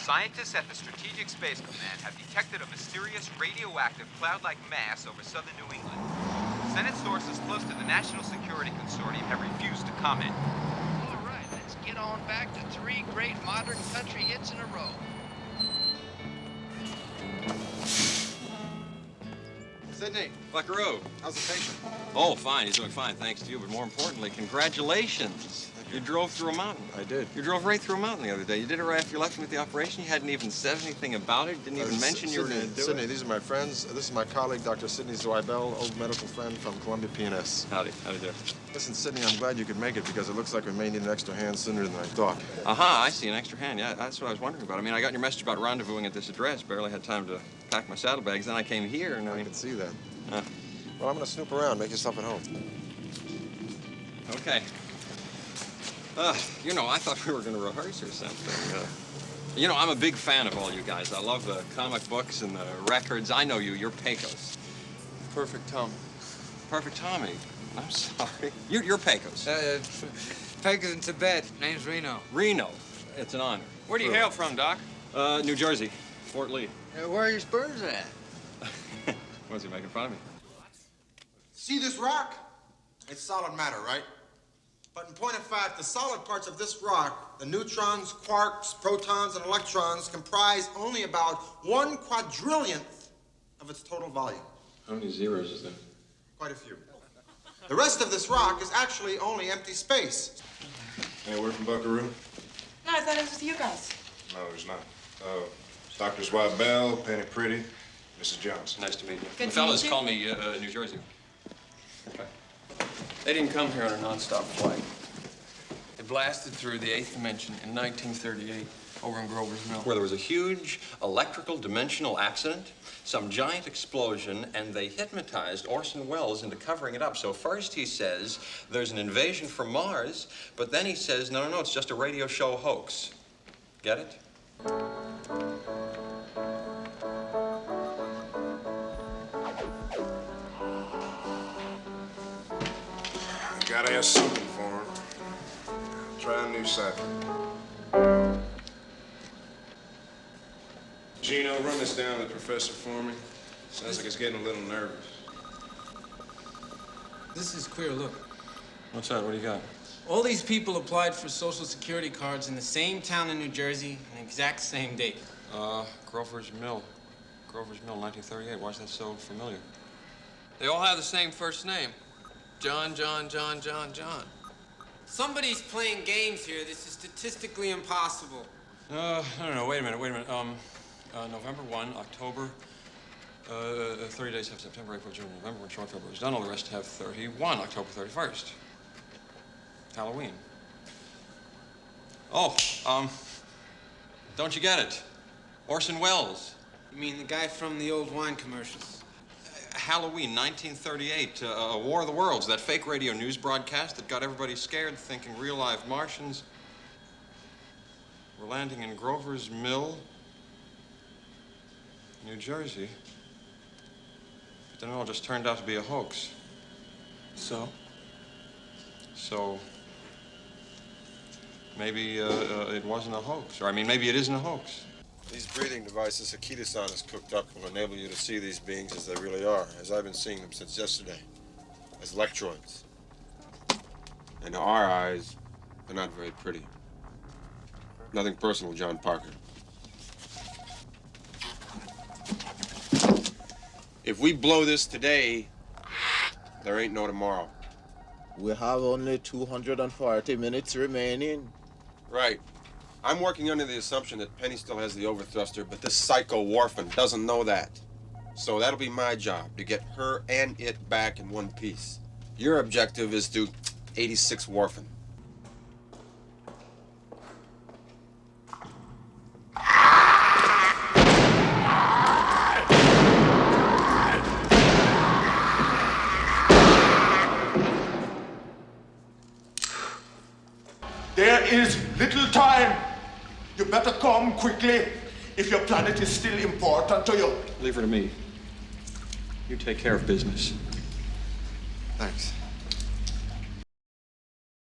Scientists at the Strategic Space Command have detected a mysterious radioactive cloud-like mass over southern New England. Senate sources close to the National Security Consortium have refused to comment. All right, let's get on back to 3 great modern country hits in a row. Sidney. Buckaroo. How's the patient? Oh, fine. He's doing fine, thanks to you. But more importantly, congratulations. You drove through a mountain. I did. You drove right through a mountain the other day. You did it right after you left me with the operation. You hadn't even said anything about it. Didn't even mention you were going to do Sidney, it. these are my friends. This is my colleague, Dr. Sidney Zweibel, old medical friend from Columbia PNS. Howdy do. Listen, Sidney, I'm glad you could make it because it looks like we may need an extra hand sooner than I thought. Aha, I see, an extra hand. Yeah, that's what I was wondering about. I mean, I got your message about rendezvousing at this address. Barely had time to pack my saddlebags. Then I came here and I can see that. Well, I'm going to snoop around. Make yourself at home. Okay. You know, I thought we were going to rehearse or something. You know, I'm a big fan of all you guys. I love the comic books and the records. I know you. You're Pecos. Perfect Tom. Perfect Tommy. I'm sorry. You're Pecos. Pecos in Tibet. Name's Reno. Reno. It's an honor. Where do you hail from, Doc? New Jersey. Fort Lee. Where are your spurs at? Was he making fun of me? See this rock? It's solid matter, right? But in point of fact, the solid parts of this rock, the neutrons, quarks, protons, and electrons, comprise only about 1/4 of its total volume. How many zeros is there? Quite a few. The rest of this rock is actually only empty space. Hey, we're from Buckaroo. No, I thought it was with you guys. No, it's not. Dr. Zweibel, Penny Pretty, Mrs. Johnson. Nice to meet you. Good The to fellas meet you. call me New Jersey. Okay. They didn't come here on a nonstop flight. They blasted through the 8th dimension in 1938 over in Grover's Mill, where there was a huge electrical dimensional accident, some giant explosion, and they hypnotized Orson Welles into covering it up. So first he says there's an invasion from Mars, but then he says, no, it's just a radio show hoax. Get it? Gotta have something for him. Try a new cipher. Gino, run this down to the professor for me. Sounds like it's getting a little nervous. This is queer. Look. What's that? What do you got? All these people applied for Social Security cards in the same town in New Jersey on the exact same date. Grover's Mill. Grover's Mill, 1938. Why is that so familiar? They all have the same first name. John. Somebody's playing games here. This is statistically impossible. No. Wait a minute. November 1, October, 30 days have September, April, June, November, when short February is done. All the rest have 31, October 31st. Halloween. Oh, don't you get it? Orson Welles. You mean the guy from the old wine commercials? Halloween, 1938, a War of the Worlds, that fake radio news broadcast that got everybody scared, thinking real live Martians were landing in Grover's Mill, New Jersey. But then it all just turned out to be a hoax. So? So maybe it wasn't a hoax. Or, I mean, maybe it isn't a hoax. These breathing devices Akita-san has cooked up will enable you to see these beings as they really are, as I've been seeing them since yesterday, as electroids. And to our eyes, they're not very pretty. Nothing personal, John Parker. If we blow this today, there ain't no tomorrow. We have only 240 minutes remaining. Right. I'm working under the assumption that Penny still has the overthruster, but this psycho Warfin doesn't know that. So that'll be my job, to get her and it back in one piece. Your objective is to 86 Warfin. There is little time. You better come quickly if your planet is still important to you. Leave her to me. You take care of business. Thanks.